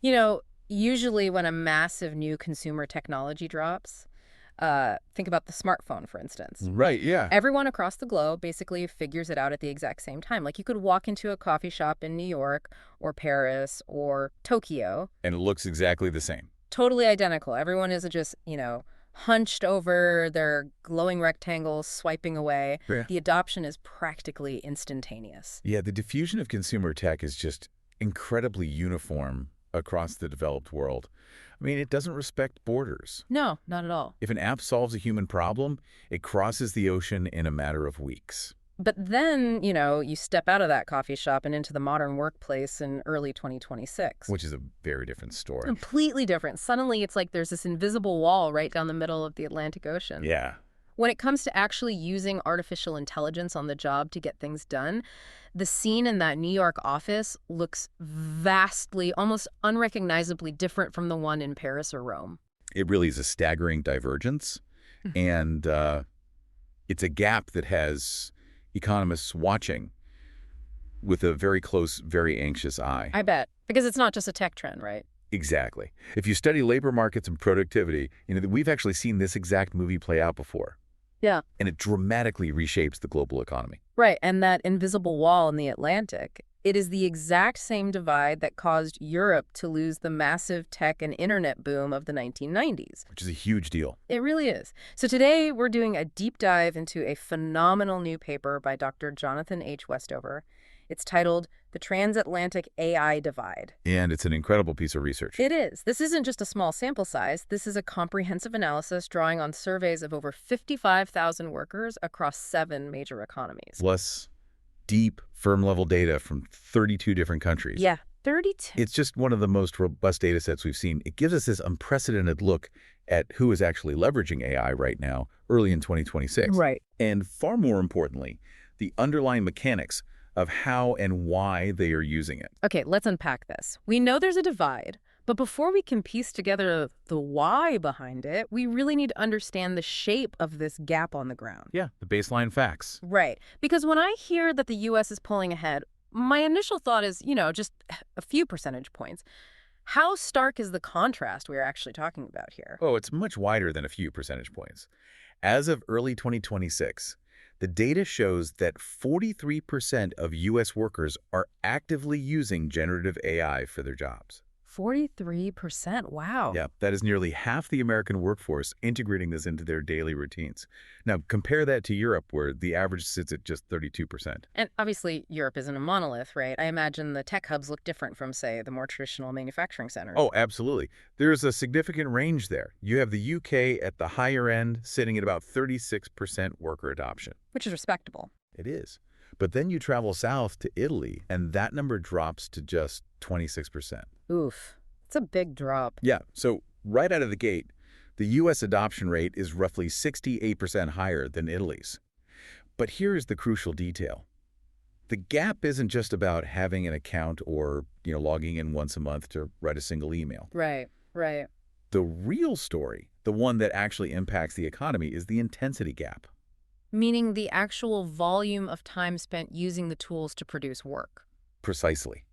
You know, usually when a massive new consumer technology drops, think about the smartphone, for instance. Right, yeah. Everyone across the globe basically figures it out at the exact same time. Like you could walk into a coffee shop in New York or Paris or Tokyo, And it looks exactly the same. totally identical. Everyone is just, hunched over their glowing rectangles, swiping away. Yeah. The adoption is practically instantaneous. Yeah, the diffusion of consumer tech is just incredibly uniform across the developed world. I mean, it doesn't respect borders. No, not at all. If an app solves a human problem, it crosses the ocean in a matter of weeks. But then, you step out of that coffee shop and into the modern workplace in early 2026. Which is a very different story. Completely different. Suddenly, it's like there's this invisible wall right down the middle of the Atlantic Ocean. Yeah. When it comes to actually using artificial intelligence on the job to get things done, the scene in that New York office looks vastly, almost unrecognizably different from the one in Paris or Rome. It really is a staggering divergence. And it's a gap that has economists watching with a very close, very anxious eye. I bet. Because it's not just a tech trend, right? Exactly. If you study labor markets and productivity, we've actually seen this exact movie play out before. Yeah. And it dramatically reshapes the global economy. Right. And that invisible wall in the Atlantic, it is the exact same divide that caused Europe to lose the massive tech and internet boom of the 1990s. Which is a huge deal. It really is. So today we're doing a deep dive into a phenomenal new paper by Dr. Jonathan H. Westover. It's titled The Transatlantic AI Divide. And it's an incredible piece of research. It is. This isn't just a small sample size. This is a comprehensive analysis drawing on surveys of over 55,000 workers across 7 major economies. Plus deep, firm-level data from 32 different countries. Yeah, 32. It's just one of the most robust data sets we've seen. It gives us this unprecedented look at who is actually leveraging AI right now, early in 2026. Right. And far more importantly, the underlying mechanics of how and why they are using it. Okay, let's unpack this. We know there's a divide, but before we can piece together the why behind it, we really need to understand the shape of this gap on the ground. Yeah, the baseline facts. Right. Because when I hear that the U.S. is pulling ahead, my initial thought is, just a few percentage points. How stark is the contrast we're actually talking about here? Oh, it's much wider than a few percentage points. As of early 2026, the data shows that 43% of U.S. workers are actively using generative AI for their jobs. 43%? Wow. Yeah, that is nearly half the American workforce integrating this into their daily routines. Now, compare that to Europe, where the average sits at just 32%. And obviously, Europe isn't a monolith, right? I imagine the tech hubs look different from, say, the more traditional manufacturing centers. Oh, absolutely. There's a significant range there. You have the UK at the higher end, sitting at about 36% worker adoption. Which is respectable. It is. But then you travel south to Italy, and that number drops to just 26%. Oof. It's a big drop. Yeah, so right out of the gate, the U.S. adoption rate is roughly 68% higher than Italy's. But here's the crucial detail. The gap isn't just about having an account or, logging in once a month to write a single email. Right, right. The real story, the one that actually impacts the economy, is the intensity gap. Meaning the actual volume of time spent using the tools to produce work. Precisely.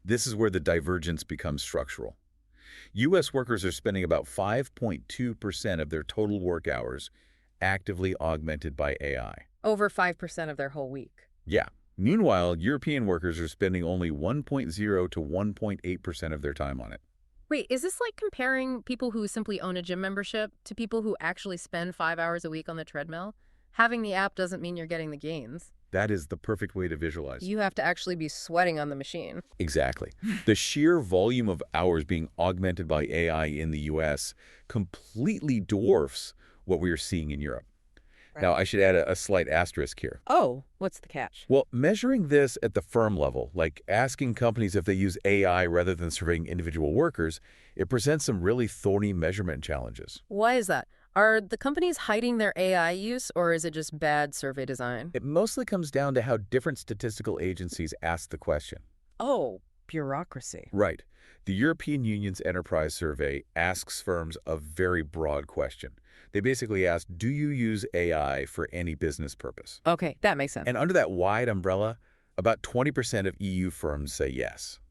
This is where the divergence becomes structural. U.S. workers are spending about 5.2% of their total work hours actively augmented by AI. Over 5% of their whole week. Yeah. Meanwhile, European workers are spending only 1.0 to 1.8% of their time on it. Wait, is this like comparing people who simply own a gym membership to people who actually spend 5 hours a week on the treadmill? Having the app doesn't mean you're getting the gains. That is the perfect way to visualize. You have to actually be sweating on the machine. Exactly. The sheer volume of hours being augmented by AI in the U.S. completely dwarfs what we are seeing in Europe. Right. Now, I should add a slight asterisk here. Oh, what's the catch? Well, measuring this at the firm level, like asking companies if they use AI rather than surveying individual workers, it presents some really thorny measurement challenges. Why is that? Are the companies hiding their AI use, or is it just bad survey design? It mostly comes down to how different statistical agencies ask the question. Oh, bureaucracy. Right. The European Union's Enterprise Survey asks firms a very broad question. They basically ask, do you use AI for any business purpose? Okay, that makes sense. And under that wide umbrella, about 20% of EU firms say yes.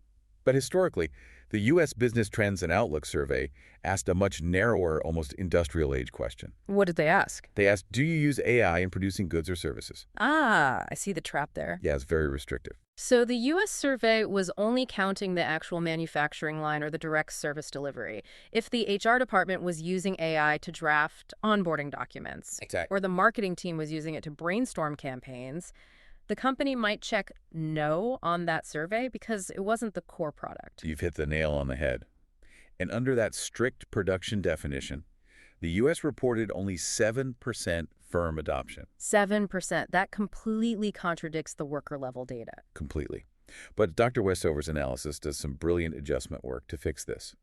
But historically, The U.S. Business Trends and Outlook survey asked a much narrower, almost industrial age question. What did they ask? They asked, do you use AI in producing goods or services? Ah, I see the trap there. Yeah, it's very restrictive. So the U.S. survey was only counting the actual manufacturing line or the direct service delivery. If the HR department was using AI to draft onboarding documents, Exactly. or the marketing team was using it to brainstorm campaigns, the company might check no on that survey because it wasn't the core product. You've hit the nail on the head. And under that strict production definition, the U.S. reported only 7% firm adoption. 7%. That completely contradicts the worker-level data. Completely. But Dr. Westover's analysis does some brilliant adjustment work to fix this.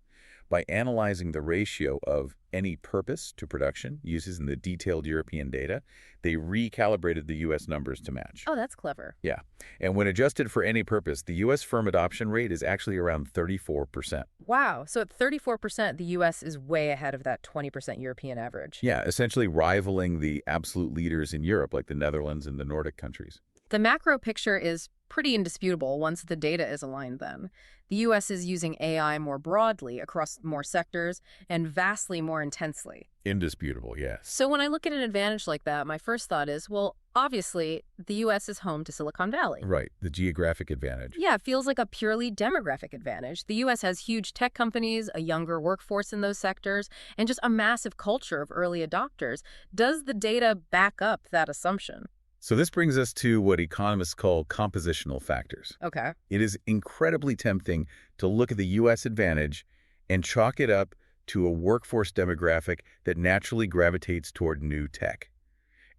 By analyzing the ratio of any purpose to production uses in the detailed European data, they recalibrated the U.S. numbers to match. Oh, that's clever. Yeah. And when adjusted for any purpose, the U.S. firm adoption rate is actually around 34%. Wow. So at 34%, the U.S. is way ahead of that 20% European average. Yeah, essentially rivaling the absolute leaders in Europe, like the Netherlands and the Nordic countries. The macro picture is pretty indisputable once the data is aligned then. The U.S. is using AI more broadly across more sectors and vastly more intensely. Indisputable, yes. So when I look at an advantage like that, my first thought is, well, obviously, the U.S. is home to Silicon Valley. Right, the geographic advantage. Yeah, it feels like a purely demographic advantage. The U.S. has huge tech companies, a younger workforce in those sectors, and just a massive culture of early adopters. Does the data back up that assumption? So this brings us to what economists call compositional factors. Okay. It is incredibly tempting to look at the U.S. advantage and chalk it up to a workforce demographic that naturally gravitates toward new tech.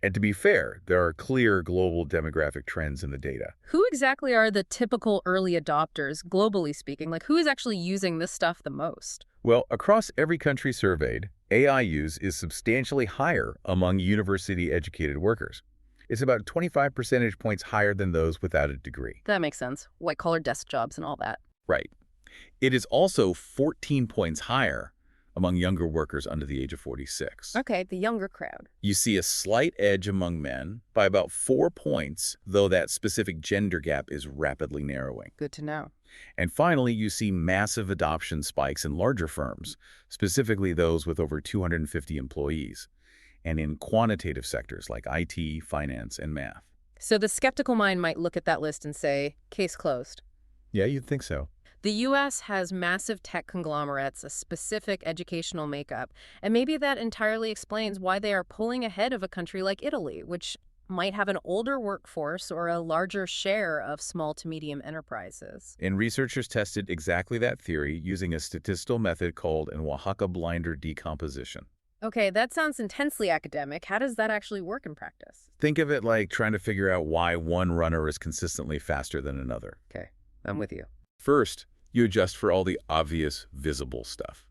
And to be fair, there are clear global demographic trends in the data. Who exactly are the typical early adopters, globally speaking? Like, who is actually using this stuff the most? Well, across every country surveyed, AI use is substantially higher among university-educated workers. It's about 25 percentage points higher than those without a degree. That makes sense. White-collar desk jobs and all that. Right. It is also 14 points higher among younger workers under the age of 46. Okay, the younger crowd. You see a slight edge among men by about 4 points, though that specific gender gap is rapidly narrowing. Good to know. And finally, you see massive adoption spikes in larger firms, specifically those with over 250 employees, and in quantitative sectors like IT, finance, and math. So the skeptical mind might look at that list and say, case closed. Yeah, you'd think so. The U.S. has massive tech conglomerates, a specific educational makeup, and maybe that entirely explains why they are pulling ahead of a country like Italy, which might have an older workforce or a larger share of small to medium enterprises. And researchers tested exactly that theory using a statistical method called an Oaxaca blinder decomposition. Okay, that sounds intensely academic. How does that actually work in practice? Think of it like trying to figure out why one runner is consistently faster than another. Okay, I'm with you. First, you adjust for all the obvious, visible stuff.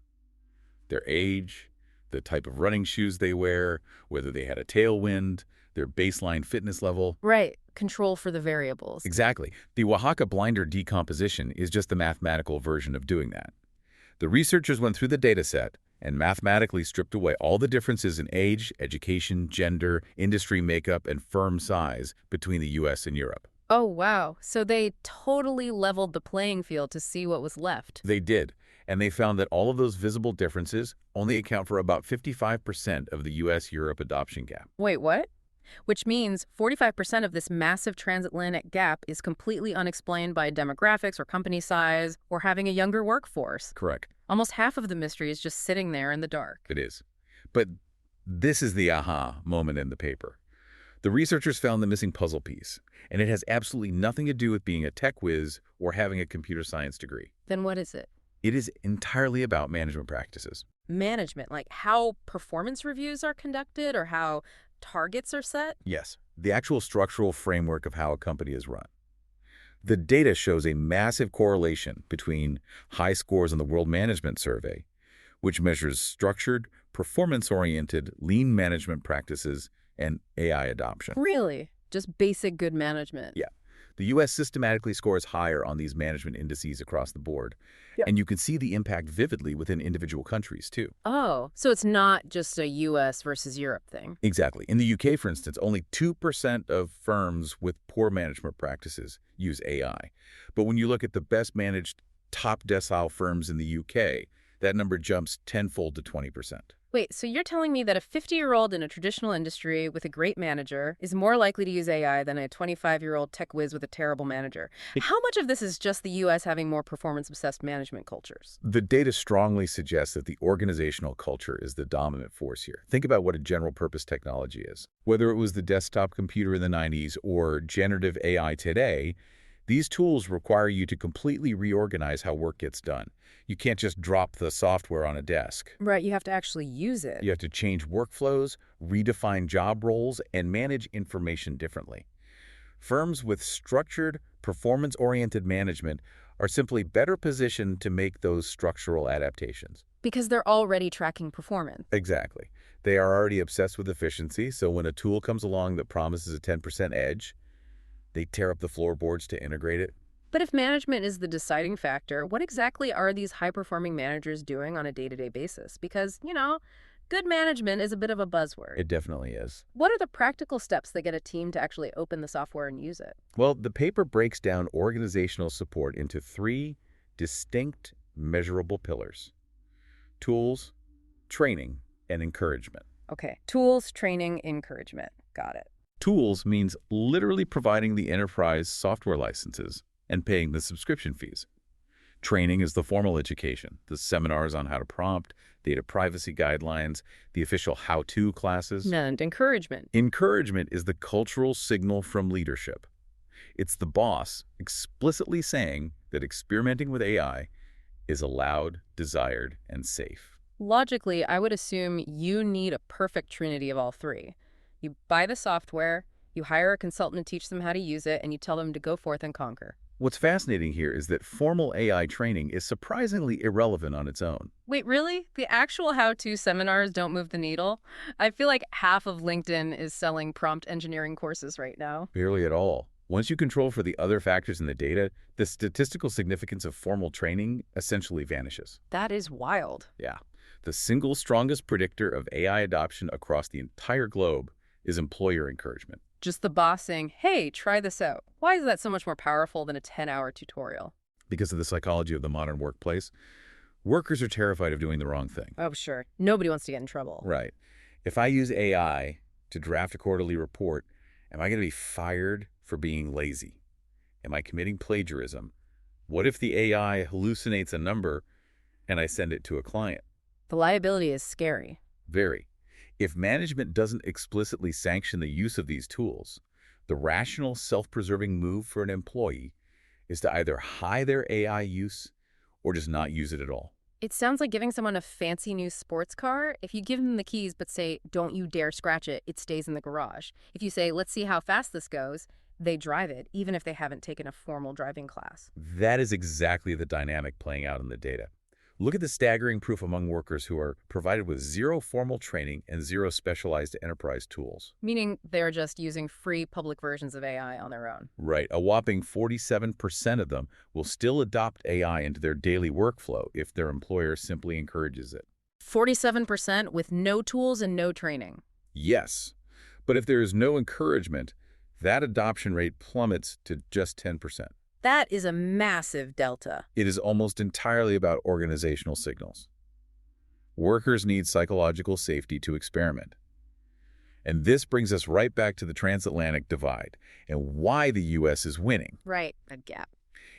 Their age, the type of running shoes they wear, whether they had a tailwind, their baseline fitness level. Right, control for the variables. Exactly. The Oaxaca blinder decomposition is just the mathematical version of doing that. The researchers went through the data set and mathematically stripped away all the differences in age, education, gender, industry makeup, and firm size between the U.S. and Europe. Oh, wow. So they totally leveled the playing field to see what was left. They did, and they found that all of those visible differences only account for about 55% of the U.S.-Europe adoption gap. Wait, what? Which means 45% of this massive transatlantic gap is completely unexplained by demographics or company size or having a younger workforce. Correct. Almost half of the mystery is just sitting there in the dark. It is. But this is the aha moment in the paper. The researchers found the missing puzzle piece, and it has absolutely nothing to do with being a tech whiz or having a computer science degree. Then what is it? It is entirely about management practices. Management, like how performance reviews are conducted or how targets are set? Yes, the actual structural framework of how a company is run. The data shows a massive correlation between high scores on the World Management Survey, which measures structured, performance-oriented, lean management practices, and AI adoption. Really? Just basic good management? Yeah. The U.S. systematically scores higher on these management indices across the board. Yeah. And you can see the impact vividly within individual countries, too. Oh, so it's not just a U.S. versus Europe thing. Exactly. In the U.K., for instance, only 2% of firms with poor management practices use AI. But when you look at the best managed top decile firms in the UK, that number jumps tenfold to 20%. Wait, so you're telling me that a 50-year-old in a traditional industry with a great manager is more likely to use AI than a 25-year-old tech whiz with a terrible manager? How much of this is just the U.S. having more performance-obsessed management cultures? The data strongly suggests that the organizational culture is the dominant force here. Think about what a general-purpose technology is. Whether it was the desktop computer in the 90s or generative AI today, these tools require you to completely reorganize how work gets done. You can't just drop the software on a desk. Right, you have to actually use it. You have to change workflows, redefine job roles, and manage information differently. Firms with structured, performance-oriented management are simply better positioned to make those structural adaptations. Because they're already tracking performance. Exactly. They are already obsessed with efficiency, so when a tool comes along that promises a 10% edge, they tear up the floorboards to integrate it. But if management is the deciding factor, what exactly are these high-performing managers doing on a day-to-day basis? Because, good management is a bit of a buzzword. It definitely is. What are the practical steps that get a team to actually open the software and use it? Well, the paper breaks down organizational support into three distinct, measurable pillars: tools, training, and encouragement. Okay, tools, training, encouragement. Got it. Tools means literally providing the enterprise software licenses and paying the subscription fees. Training is the formal education, the seminars on how to prompt, data privacy guidelines, the official how-to classes. And encouragement. Encouragement is the cultural signal from leadership. It's the boss explicitly saying that experimenting with AI is allowed, desired, and safe. Logically, I would assume you need a perfect trinity of all three. You buy the software, you hire a consultant to teach them how to use it, and you tell them to go forth and conquer. What's fascinating here is that formal AI training is surprisingly irrelevant on its own. Wait, really? The actual how-to seminars don't move the needle? I feel like half of LinkedIn is selling prompt engineering courses right now. Barely at all. Once you control for the other factors in the data, the statistical significance of formal training essentially vanishes. That is wild. Yeah. The single strongest predictor of AI adoption across the entire globe is employer encouragement. Just the boss saying, hey, try this out. Why is that so much more powerful than a 10-hour tutorial? Because of the psychology of the modern workplace, workers are terrified of doing the wrong thing. Oh, sure. Nobody wants to get in trouble. Right. If I use AI to draft a quarterly report, am I going to be fired for being lazy? Am I committing plagiarism? What if the AI hallucinates a number and I send it to a client? The liability is scary. Very. If management doesn't explicitly sanction the use of these tools, the rational, self-preserving move for an employee is to either hide their AI use or just not use it at all. It sounds like giving someone a fancy new sports car. If you give them the keys but say, don't you dare scratch it, it stays in the garage. If you say, let's see how fast this goes, they drive it, even if they haven't taken a formal driving class. That is exactly the dynamic playing out in the data. Look at the staggering proof among workers who are provided with zero formal training and zero specialized enterprise tools. Meaning they're just using free public versions of AI on their own. Right. A whopping 47% of them will still adopt AI into their daily workflow if their employer simply encourages it. 47% with no tools and no training. Yes. But if there is no encouragement, that adoption rate plummets to just 10%. That is a massive delta. It is almost entirely about organizational signals. Workers need psychological safety to experiment. And this brings us right back to the transatlantic divide and why the U.S. is winning. Right, a gap.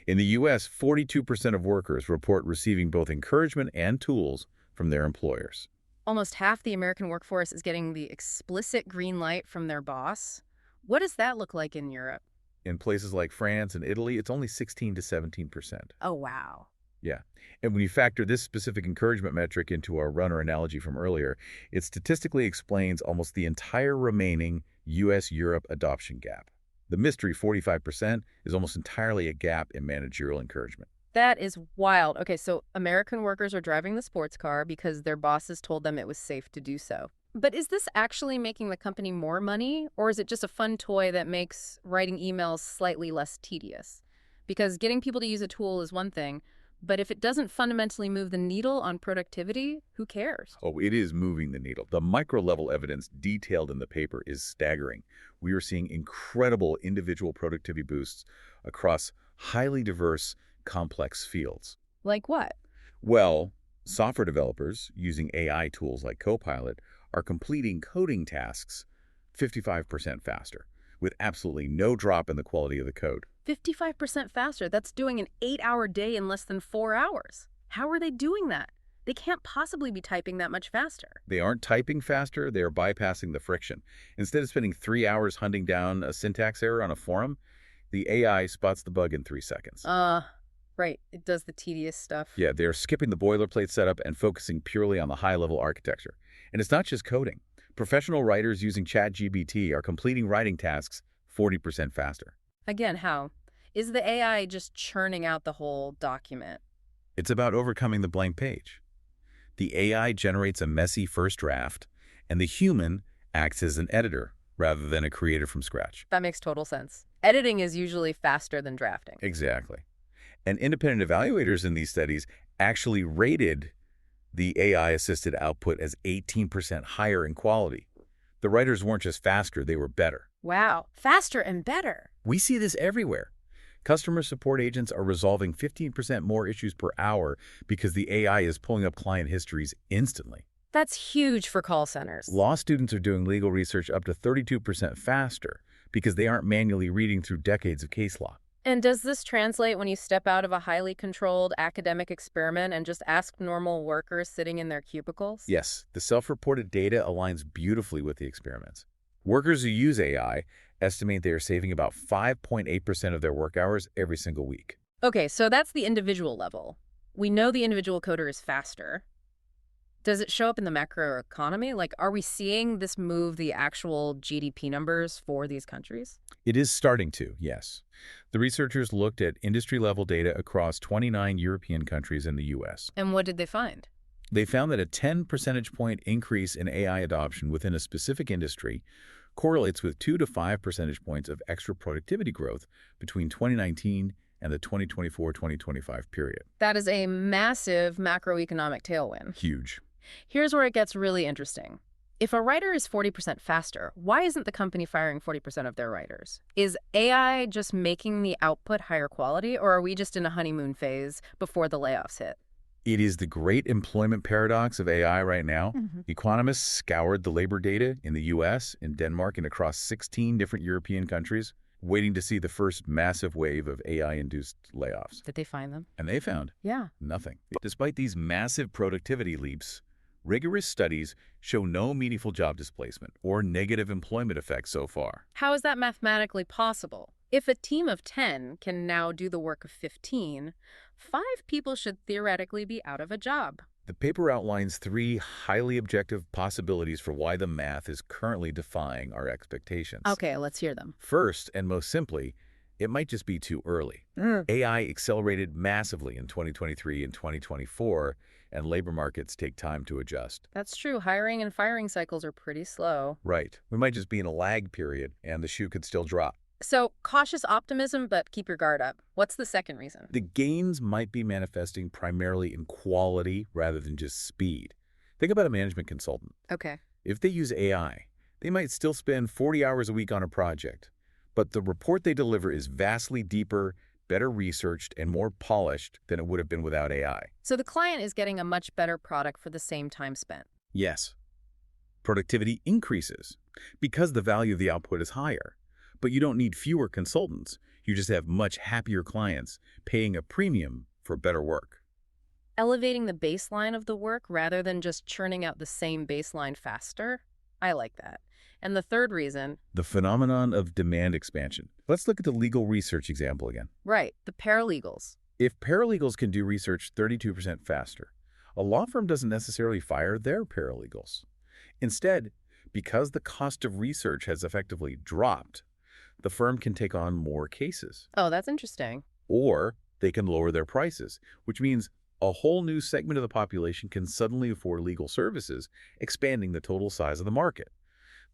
In the U.S., 42% of workers report receiving both encouragement and tools from their employers. Almost half the American workforce is getting the explicit green light from their boss. What does that look like in Europe? In places like France and Italy, it's only 16 to 17%. Oh, wow. Yeah. And when you factor this specific encouragement metric into our runner analogy from earlier, it statistically explains almost the entire remaining U.S.-Europe adoption gap. The mystery 45% is almost entirely a gap in managerial encouragement. That is wild. Okay, so American workers are driving the sports car because their bosses told them it was safe to do so. But is this actually making the company more money, or is it just a fun toy that makes writing emails slightly less tedious? Because getting people to use a tool is one thing, but if it doesn't fundamentally move the needle on productivity, who cares? Oh, it is moving the needle. The micro-level evidence detailed in the paper is staggering. We are seeing incredible individual productivity boosts across highly diverse, complex fields. Like what? Well, software developers using AI tools like Copilot are completing coding tasks 55% faster, with absolutely no drop in the quality of the code. 55% faster. That's doing an 8-hour day in less than 4 hours. How are they doing that? They can't possibly be typing that much faster. They aren't typing faster, they are bypassing the friction. Instead of spending 3 hours hunting down a syntax error on a forum, the AI spots the bug in 3 seconds. Right. It does the tedious stuff. Yeah, they're skipping the boilerplate setup and focusing purely on the high-level architecture. And it's not just coding. Professional writers using ChatGPT are completing writing tasks 40% faster. Again, how? Is the AI just churning out the whole document? It's about overcoming the blank page. The AI generates a messy first draft, and the human acts as an editor rather than a creator from scratch. That makes total sense. Editing is usually faster than drafting. Exactly. And independent evaluators in these studies actually rated the AI-assisted output as 18% higher in quality. The writers weren't just faster, they were better. Wow. Faster and better. We see this everywhere. Customer support agents are resolving 15% more issues per hour because the AI is pulling up client histories instantly. That's huge for call centers. Law students are doing legal research up to 32% faster because they aren't manually reading through decades of case law. And does this translate when you step out of a highly controlled academic experiment and just ask normal workers sitting in their cubicles? Yes, the self-reported data aligns beautifully with the experiments. Workers who use AI estimate they are saving about 5.8% of their work hours every single week. Okay, so that's the individual level. We know the individual coder is faster. Does it show up in the macro economy? Like, are we seeing this move the actual GDP numbers for these countries? It is starting to, yes. The researchers looked at industry-level data across 29 European countries and the U.S. And what did they find? They found that a 10 percentage point increase in AI adoption within a specific industry correlates with 2 to 5 percentage points of extra productivity growth between 2019 and the 2024-2025 period. That is a massive macroeconomic tailwind. Huge. Here's where it gets really interesting. If a writer is 40% faster, why isn't the company firing 40% of their writers? Is AI just making the output higher quality, or are we just in a honeymoon phase before the layoffs hit? It is the great employment paradox of AI right now. Economists scoured the labor data in the U.S., in Denmark, and across 16 different European countries, waiting to see the first massive wave of AI-induced layoffs. Did they find them? And they found Yeah. nothing. Despite these massive productivity leaps, rigorous studies show no meaningful job displacement or negative employment effects so far. How is that mathematically possible? If a team of 10 can now do the work of 15, 5 people should theoretically be out of a job. The paper outlines 3 highly objective possibilities for why the math is currently defying our expectations. Okay, let's hear them. First, and most simply, it might just be too early. AI accelerated massively in 2023 and 2024, and labor markets take time to adjust. That's true. Hiring and firing cycles are pretty slow. Right. We might just be in a lag period, and the shoe could still drop. So, cautious optimism, but keep your guard up. What's the second reason? The gains might be manifesting primarily in quality rather than just speed. Think about a management consultant. Okay. If they use AI, they might still spend 40 hours a week on a project, but the report they deliver is vastly deeper, better researched, and more polished than it would have been without AI. So the client is getting a much better product for the same time spent. Yes. Productivity increases because the value of the output is higher. But you don't need fewer consultants. You just have much happier clients paying a premium for better work. Elevating the baseline of the work rather than just churning out the same baseline faster? I like that. And the third reason? The phenomenon of demand expansion. Let's look at the legal research example again. Right, the paralegals. If paralegals can do research 32% faster, a law firm doesn't necessarily fire their paralegals. Instead, because the cost of research has effectively dropped, the firm can take on more cases. Oh, that's interesting. Or they can lower their prices, which means a whole new segment of the population can suddenly afford legal services, expanding the total size of the market.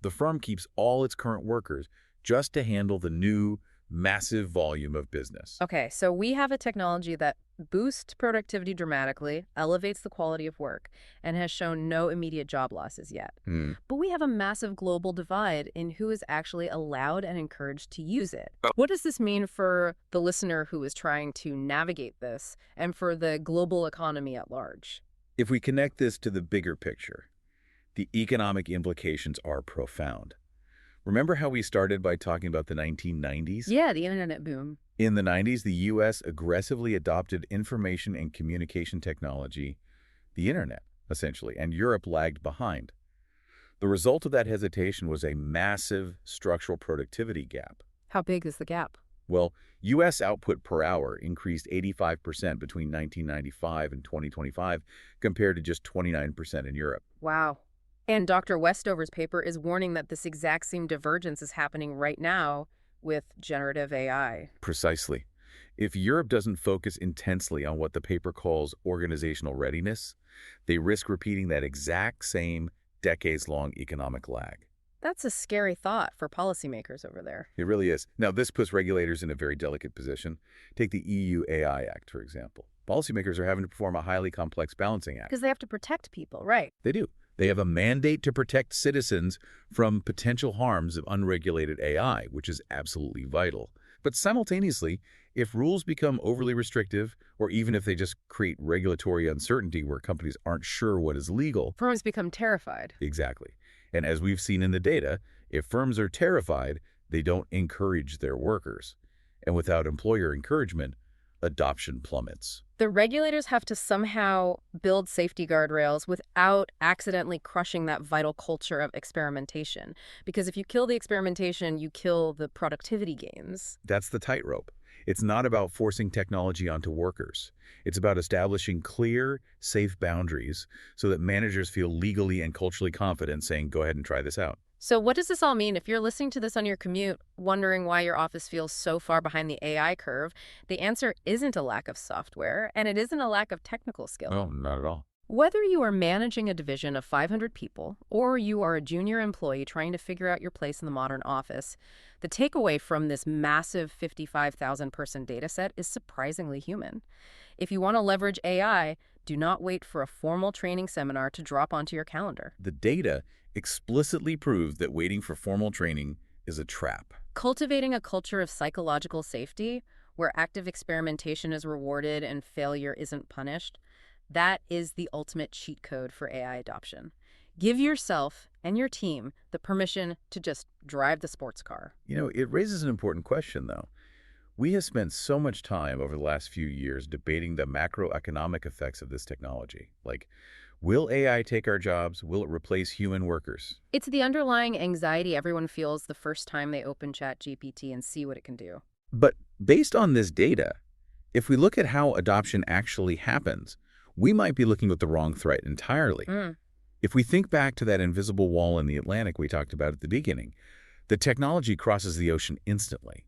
The firm keeps all its current workers just to handle the new, massive volume of business. Okay, so we have a technology that boosts productivity dramatically, elevates the quality of work, and has shown no immediate job losses yet. Hmm. But we have a massive global divide in who is actually allowed and encouraged to use it. What does this mean for the listener who is trying to navigate this and for the global economy at large? If we connect this to the bigger picture, the economic implications are profound. Remember how we started by talking about the 1990s? Yeah, the internet boom. In the 90s, the U.S. aggressively adopted information and communication technology, the internet, essentially, and Europe lagged behind. The result of that hesitation was a massive structural productivity gap. How big is the gap? Well, U.S. output per hour increased 85% between 1995 and 2025, compared to just 29% in Europe. Wow. And Dr. Westover's paper is warning that this exact same divergence is happening right now with generative AI. Precisely. If Europe doesn't focus intensely on what the paper calls organizational readiness, they risk repeating that exact same decades-long economic lag. That's a scary thought for policymakers over there. It really is. Now, this puts regulators in a very delicate position. Take the EU AI Act, for example. Policymakers are having to perform a highly complex balancing act. Because they have to protect people, right? They do. They have a mandate to protect citizens from potential harms of unregulated AI, which is absolutely vital. But simultaneously, if rules become overly restrictive, or even if they just create regulatory uncertainty where companies aren't sure what is legal. Firms become terrified. Exactly. And as we've seen in the data, if firms are terrified, they don't encourage their workers. And without employer encouragement, adoption plummets. The regulators have to somehow build safety guardrails without accidentally crushing that vital culture of experimentation. Because if you kill the experimentation, you kill the productivity gains. That's the tightrope. It's not about forcing technology onto workers. It's about establishing clear, safe boundaries so that managers feel legally and culturally confident saying, go ahead and try this out. So what does this all mean? If you're listening to this on your commute, wondering why your office feels so far behind the AI curve, the answer isn't a lack of software, and it isn't a lack of technical skill. No, not at all. Whether you are managing a division of 500 people or you are a junior employee trying to figure out your place in the modern office, the takeaway from this massive 55,000-person dataset is surprisingly human. If you want to leverage AI, do not wait for a formal training seminar to drop onto your calendar. The data explicitly proves that waiting for formal training is a trap. Cultivating a culture of psychological safety, where active experimentation is rewarded and failure isn't punished, that is the ultimate cheat code for AI adoption. Give yourself and your team the permission to just drive the sports car. You know, it raises an important question, though. We have spent so much time over the last few years debating the macroeconomic effects of this technology. Like, will AI take our jobs? Will it replace human workers? It's the underlying anxiety everyone feels the first time they open ChatGPT and see what it can do. But based on this data, if we look at how adoption actually happens, we might be looking at the wrong threat entirely. If we think back to that invisible wall in the Atlantic we talked about at the beginning, the technology crosses the ocean instantly.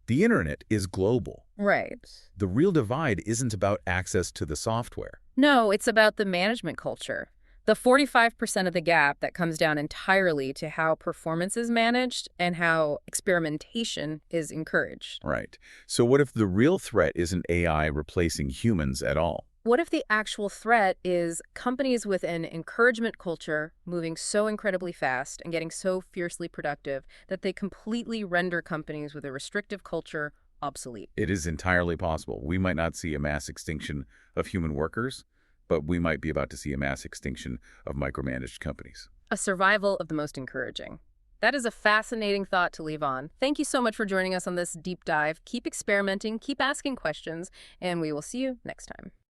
The internet is global. Right. The real divide isn't about access to the software. No, it's about the management culture. The 45% of the gap that comes down entirely to how performance is managed and how experimentation is encouraged. Right. So what if the real threat isn't AI replacing humans at all? What if the actual threat is companies with an encouragement culture moving so incredibly fast and getting so fiercely productive that they completely render companies with a restrictive culture obsolete? It is entirely possible. We might not see a mass extinction of human workers, but we might be about to see a mass extinction of micromanaged companies. A survival of the most encouraging. That is a fascinating thought to leave on. Thank you so much for joining us on this deep dive. Keep experimenting, keep asking questions, and we will see you next time.